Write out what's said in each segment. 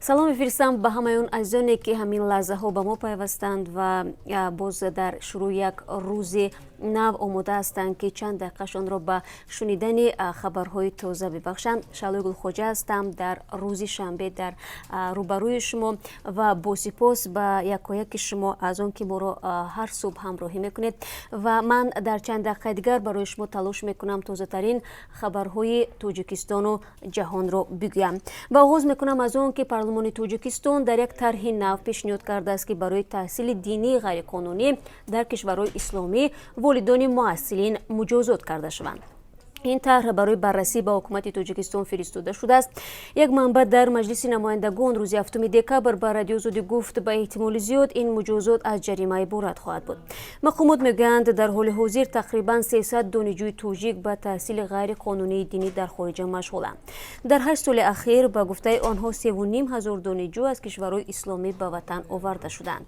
салом мефирстам ба ҳамаён азизоне ки ҳамин лаҳзаҳо ба мо пайвастанд ва боз дар шурӯъ як рӯзи нав омода ҳастанд ки чанд дақиқашонро ба шунидани хабарҳои тоза бибахшанд. Шалои Гулхоҷа ҳастам дар рӯзи шанбе дар рӯбарӯи шумо ва бо сипос ба якояки шумо аз он ки моро ҳар субҳ ҳамроҳӣ мекунед ва ман дар чанд дақиқаи дигар барои шумо талош мекунам тозатарин хабарҳои Тоҷикистону ҷаҳонро бигӯям. Ва оғоз мекунам аз он ки парлумони Тоҷикистон дар як тарҳи нав пешниҳод кардааст ки барои таҳсили динии ғайриқонунӣ дар кишварҳои исломӣ волидони муассилин муҷозот карда шаванд. این طرح برای بررسی با حکومت تاجیکستان فرستاده شده است. یک منبع در مجلس نمایندگان روز 7 دکبر به رادیو آزادی گفت به احتمال زیاد این مجازات از جریمه عبارت خواهد بود. مقامات میگویند در حال حاضر تقریبا 300 دانشجوی تاجیک به تحصیل غیر قانونی دینی در خارج مشغولند. در 8 سال اخیر به گفته آنها 3,500 دانشجو از کشورهای اسلامی به وطن آورده شدند.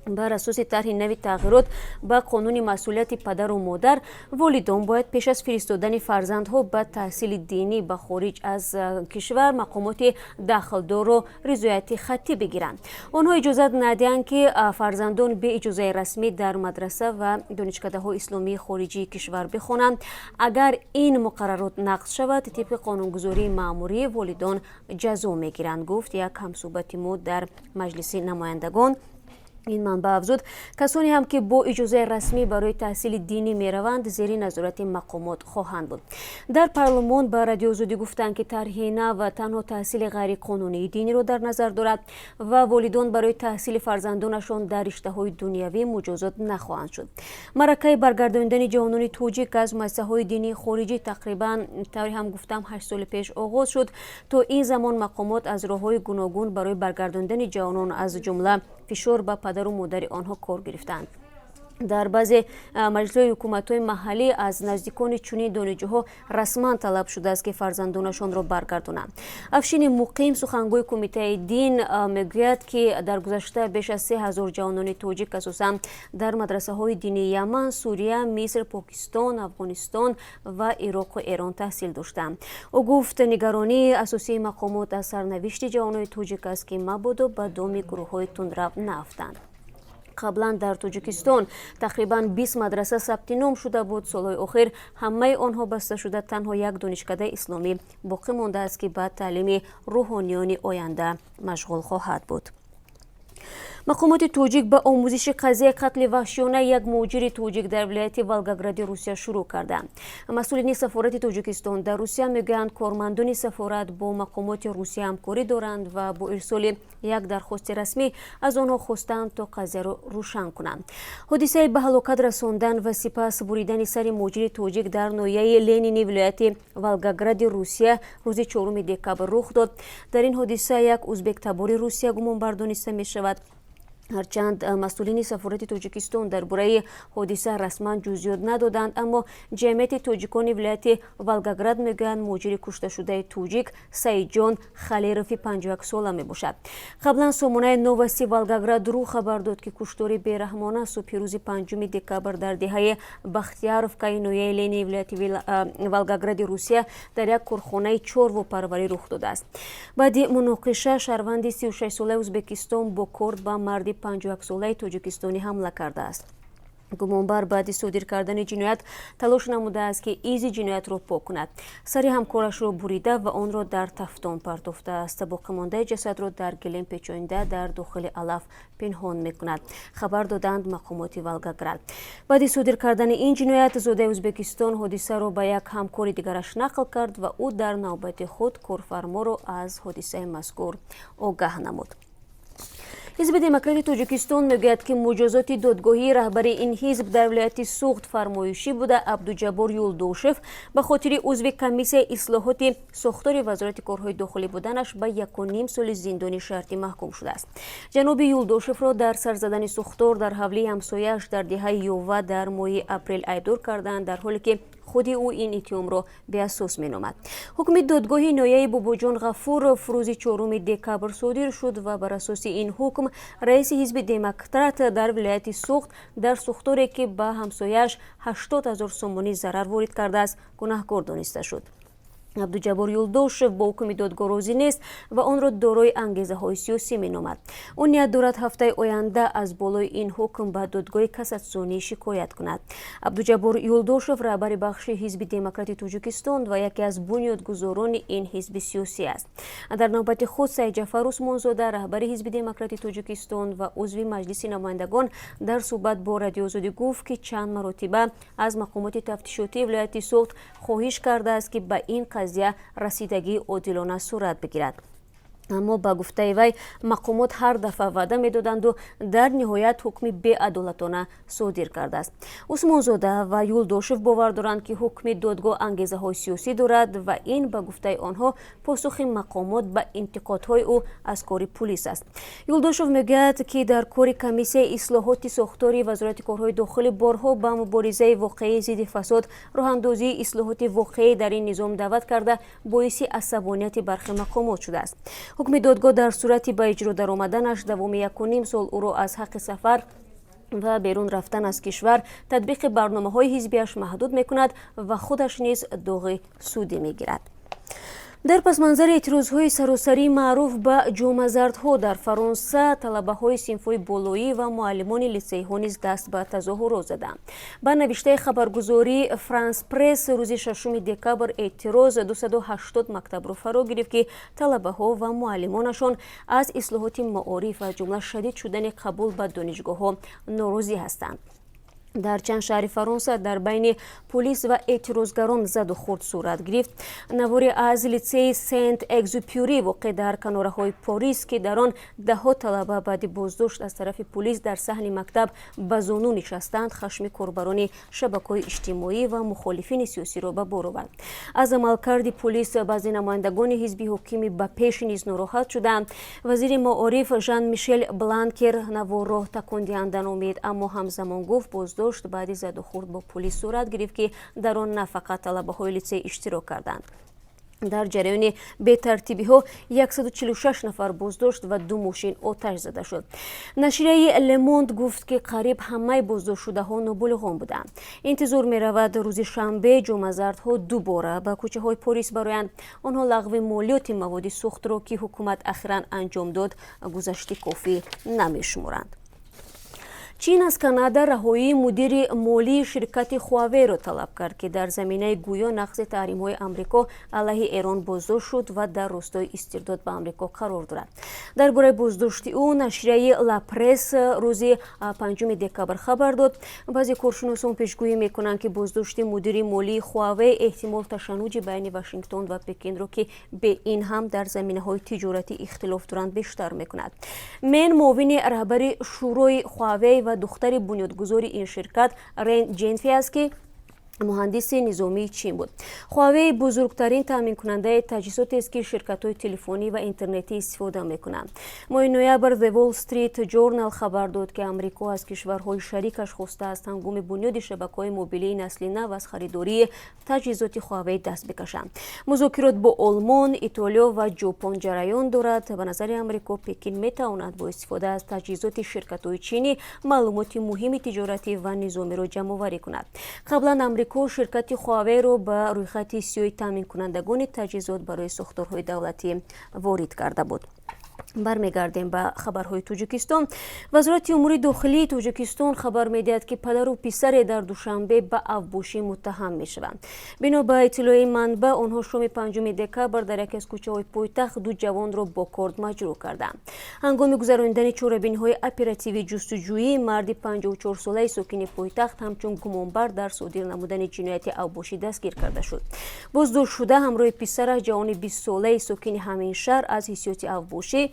بر اساس طرح نوی تغییرات با قانون مسئولیت پدر و مادر، والدان باید پیش از فرستادن فرزندها به تحصیل دینی به خارج از کشور مقامات داخلدار و رضایت خطی بگیرند. آنها اجازه ندهند که فرزندان به اجازه رسمی در مدرسه و دانشکده‌های اسلامی خارجی کشور بخوانند. اگر این مقررات نقض شود، طبق قانونگذاری مأموری والدان جزا میگیرند، گفت یک همصحبت ما در مجلس نمایندگان. این منبع افزود کسانی هم که با اجازه رسمی برای تحصیل دینی میروند زیر نظارت مقامات خواهند بود. در پارلمان به رادیو آزادی گفتند که طرح نو تنها تحصیل غیر قانونی دینی را در نظر دارد و والدان برای تحصیل فرزندانشان در رشته‌های دنیوی مجازات نخواهند شد. معرکه برگرداندن جوانان توجیک از مؤسسه‌های دینی خارجی تقریبا طوری هم گفتم 8 سال پیش آغاز شد. تا این زمان مقامات از راه‌های گوناگون برای برگرداندن جوانان از جمله فشار به پدر و مادر آنها کار گرفتند. در بعضی مجلس‌های حکومت‌های محلی از نزدیکان چنین دانشجوها رسما طلب شده است که فرزندانشان را برگردانند. افشین مقیم سخنگوی کمیته دین میگوید که در گذشته بیش از 3,000 جوانان توجیک اساساً در مدرسه‌های دینی یمن، سوریه، مصر، پاکستان، افغانستان و عراق و ایران تحصیل داشتند. او گفت نگرانی اساسی مقامات از سرنوشت جوانان توجیک است که مبادا به دام گروه‌های تندرو نیفتند. قبلا در تاجیکستان تقریبا 20 مدرسه ثبت نام شده بود. سالهای اخیر همه آنها بسته شده. تنها یک دانشکده اسلامی باقی مانده است که به تعلیم روحانیان آینده مشغول خواهد بود. مقامات توجیک به آموزش قضیه قتل وحشیانه یک مهاجر توجیک در ولایت ولگاگراد روسیه شروع کردند. مسئولین سفارت تاجیکستان در روسیه میگویند کارمندان سفارت با مقامات روسیه همکاری دارند و با ارسال یک درخواست رسمی از آنها خواستند تا قضیه را روشن کنند. حادثه به هلاکت رساندن و سپس بریدن سر مهاجر توجیک در ناحیه لنینی ولایت ولگاگراد روسیه روز 4 دکبر رخ داد. در این حادثه یک ازبک تبار روسیه گمانبر دانسته می شود. هرچند مسئولین سفارت تاجیکستان درباره حادثه رسما جزئیات ندادند، اما جمعیت تاجیکان ولایت ولگاگراد میگویند مهاجر کشته شده توجیک سعیدجان خلیروفی 51 ساله میباشد. قبلا سامانه نوستی ولگاگراد رو خبر داد که کشتار بیرحمانه صبح روز 5 دکبر در دهه بختیاروفکای ناحیه لنی ولایت ولگاگراد روسیه در یک کارخانه چرب پروری رخ داده است. بعد مناقشه شهروند 36 ساله ازبکستان با کرد به مرد 51 ساله تاجیکستانی حمله کرده است. گمانبر بعد صادر کردن جنایت تلاش نموده است که ایزی جنایت را پاک کند. سری همکارش را بریده و آن را در تفتان پرتافته است. باقی مانده جسد را در گلیم پیچانیده در داخل علف پنهان میکند. خبر دادند مقامات ولگاگراد. بعد صادر کردن این جنایت زاده ازبکستان حادثه را به یک همکار دیگرش نقل کرد و او در نوبت خود کارفرما را از حادثه مذکور آگاه نمود. حزب دموکرات تاجیکستان میگوید که مجازات دادگاهی رهبر این حزب در ولایت سوخت فرمایشی بوده عبدالجبار یولدوشف به خاطر عضو کمیسیون اصلاحات ساختار وزارت کارهای داخلی بودنش به 1.5 سال زندان شرطی محکوم شده است. جناب یولدوشف را در سر زدن ساختار در حوله همسایه‌اش در دهه یووه در ماه اپریل ایدار کردند، در حالی که خود او این اتهام را به اساس مینامد. حکم دادگاه ناحیه باباجان غفور روز 4 دکبر صادر شد و بر اساس این حکم رئیس حزب دموکرات در ولایت سوخت در ساختاری که به همسایه‌اش 80,000 سومانی ضرر وارد کرده است گناهکار دانسته شد. عبدالجبار یولداشف با حکم دادگاه راضی نیست و آن را دارای انگیزه‌های سیاسی می‌نامد. او نیت دارد هفته آینده از بالای این حکم به دادگاه کاساتسیونی شکایت کند. عبدالجبار یولداشف رهبر بخش حزب دموکرات تاجیکستان و یکی از بنیانگذاران این حزب سیاسی است. در نوبت خود سعید جعفر عثمانزاده رهبر حزب دموکرات تاجیکستان و عضو مجلس نمایندگان در صحبت با رادیو آزادی گفت که چند مرتبه از مقامات تفتیشاتی ولایت سوخت خواهش کرده است که به این قضیه رسیدگی عادلانه صورت بگیرد. اما با گفته وی مقامات هر دفعه وعده میدادند و در نهایت حکم بی‌عدالتانه صادر کرده است. عثمانزاده و یولداشف باور دارند که حکم دادگاه انگیزه‌های سیاسی دارد و این با گفته آنها پاسخ مقامات به انتقادهای او از کار پلیس است. یولداشف میگوید که در کار کمیسیون اصلاحات ساختاری وزارت کارهای داخلی بارها به مبارزه واقعی ضد فساد، راه‌اندازی اصلاحات واقعی در این نظام دعوت کرده باعث عصبانیت برخی مقامات شده است. حکم دادگاه در صورتی به اجرا در آمدنش دوام 1.5 سال او را از حق سفر و بیرون رفتن از کشور تطبیق برنامه‌های حزبیش محدود می‌کند و خودش نیز داغ سودی می‌گیرد. در پس منظر اعتراضهای سراسری معروف به جمع‌زردها در فرانسه، طلبه‌های صنف‌های بالایی و معلمان لیسئی‌ها نیز دست به تظاهرات زدند. با نوشته خبرگزاری فرانس پرس روز 6 دکبر اعتراض 280 مکتب را فرا گرفت که طلبه‌ها و معلمانشان از اصلاحات معارف و جمله شدید شدن قبول به دانشگاه‌ها ناراضی هستند. در چند شهر فرانسه در بین پلیس و اعتراضگران زد و خورد صورت گرفت. نواری از لیسه سنت اگزوپیوری واقع در کناره‌های پاریس که در آن ده‌ها طلبه بعد بازداشت از طرف پلیس در صحن مکتب به زانو نشستند، خشم کاربران شبکه‌های اجتماعی و مخالفین سیاسی را به بار آورد. از عملکرد پلیس بعضی نمایندگان حزب حاکم به پیش نیز ناراحت شدند. وزیر معارف ژان میشل بلانکر نوار را تکان دهنده نامید، اما همزمان گفت بازداشت بعد زد و خورد با پلیس صورت گرفت که در آن نه فقط طلبه‌های لیسه اشتراک کردند. در جریان بی‌ترتیبی‌ها 146 نفر بازداشت و 2 ماشین آتش زده شد. نشریه لموند گفت که قریب همه بازداشت شده‌ها نابالغان بودند. انتظار می‌رود روز شنبه جمع‌زردها دوباره به کوچه‌های پاریس برآیند. آنها لغو مالیات مواد سوخت را که حکومت اخیراً انجام داد گذشته کافی نمی‌شمارند. چین از کانادا رهایی مدیر مالی شرکت هواوی را طلب کرد که در زمینه گویا نقض تحریم‌های آمریکا علیه ایران بازداشت شد و در راستای استرداد به آمریکا قرار دارد. درباره بازداشت او نشریه لاپرس روز 5 دکبر خبر داد. بعضی کارشناسان پیشگویی می‌کنند که بازداشت مدیر مالی هواوی احتمال تشنج بین واشنگتن و پکین را که به این هم در زمینه‌های تجارتی اختلاف دارند بیشتر می‌کند. من معاون رهبر شورای هواوی و دختر بنیادگذار این شرکت رین جنفی است که مهندس نظامی چین بود. هواوی بزرگترین تامین کننده تجهیزات است که شرکت‌های تلفنی و اینترنتی استفاده می‌کنند. ماه نوامبر The Wall Street Journal خبر داد که آمریکا از کشورهای شریکش خواسته است هنگام بنیاد شبکه‌های موبیلی نسل نو از خریداری تجهیزات هواوی دست بکشند. مذاکرات با آلمان، ایتالیا و ژاپن جریان دارد. به نظر آمریکا پکین می‌تواند با استفاده از تجهیزات شرکت‌های چینی معلومات مهم تجارتی و نظامی را جمع‌آوری کند. قبلا آمریکا شرکت هواوی را به رویخط سیاه تامین کنندگان تجهیزات برای ساختارهای دولتی وارد کرده بود. برمیگردیم به خبرهای تاجیکستان. وزارت امور داخلی تاجیکستان خبر میدهد که پدر و پسر در دوشنبه به افباشی متهم میشوند. بنا به اطلاع منبع آنها شام 5 دکبر در یکی از کوچه‌های پایتخت 2 جوان را با کارد مجروح کردند. هنگام گذراندن چاره‌بینی‌های اپراتیو جستجویی مرد 54 ساله ساکن پایتخت همچون گمانبر در صادر نمودن جنایت افباشی دستگیر کرده شد. بازداشت شده همراه پسرش جوان 20 ساله ساکن همین شهر از حیثیت افباشی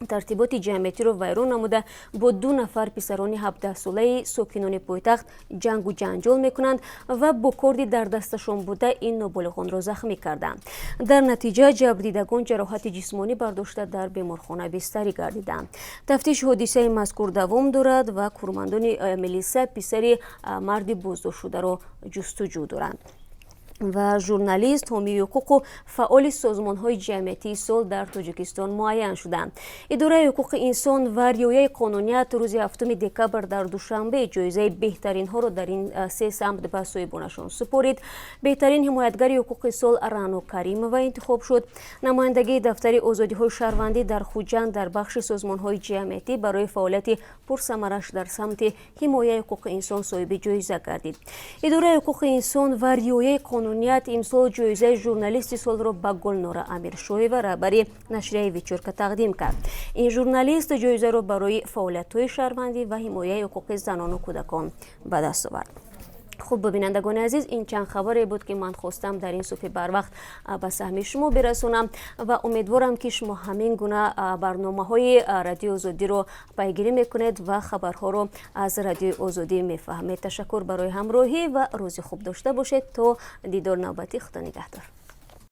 ترتیبات جمعیتی را ویران نموده با 2 نفر پسران 17 ساله ساکنان پایتخت جنگ و جنجال میکنند و با کردی در دستشان بوده این نابالغان را زخمی کردند. در نتیجه جبردیدگان جراحت جسمانی برداشته در بیمارخانه بستری گردیدند. تفتیش حادثه مذکور دوام دارد و کارمندان ملیسا پسر مرد بازداشت شده را جستجو دارند. و ژورنالیست حامی حقوق و فعال سازمان‌های جمعیتی سال در تاجیکستان معین شدند. اداره حقوق انسان و ریایه قانونیت روز 7 دکبر در دوشنبه جایزه بهترین ها را در این سه سمت به صاحبانشان سپرید. بهترین حمایتگر حقوق سال رانو کریم و انتخاب شد. نمایندگی دفتر آزادی‌های شهروندی در خوجند در بخش سازمان‌های جمعیتی برای فعالیت پرثمرش در سمت حمایت حقوق انسان صاحب جایزه گردید. اداره حقوق انسان و ریایه قانونیت امسال جایزه ژورنالیست سال را به گلنار امیرشاهی و رهبری نشریه ویچورکا تقدیم کرد. این ژورنالیست جایزه را برای فعالیت‌های شهروندی و حمایت حقوق زنان و کودکان به دست آورد. خوب ببینندگان عزیز، این چند خبری بود که من خواستم در این صبح بر وقت به سهم شما برسونم و امیدوارم که شما همین گونه برنامه‌های رادیو آزادی رو پیگیری میکنید و خبرها رو از رادیو آزادی میفهمید. تشکر برای همراهی و روز خوب داشته باشید. تا دیدار نوبتی، خدا نگهدار.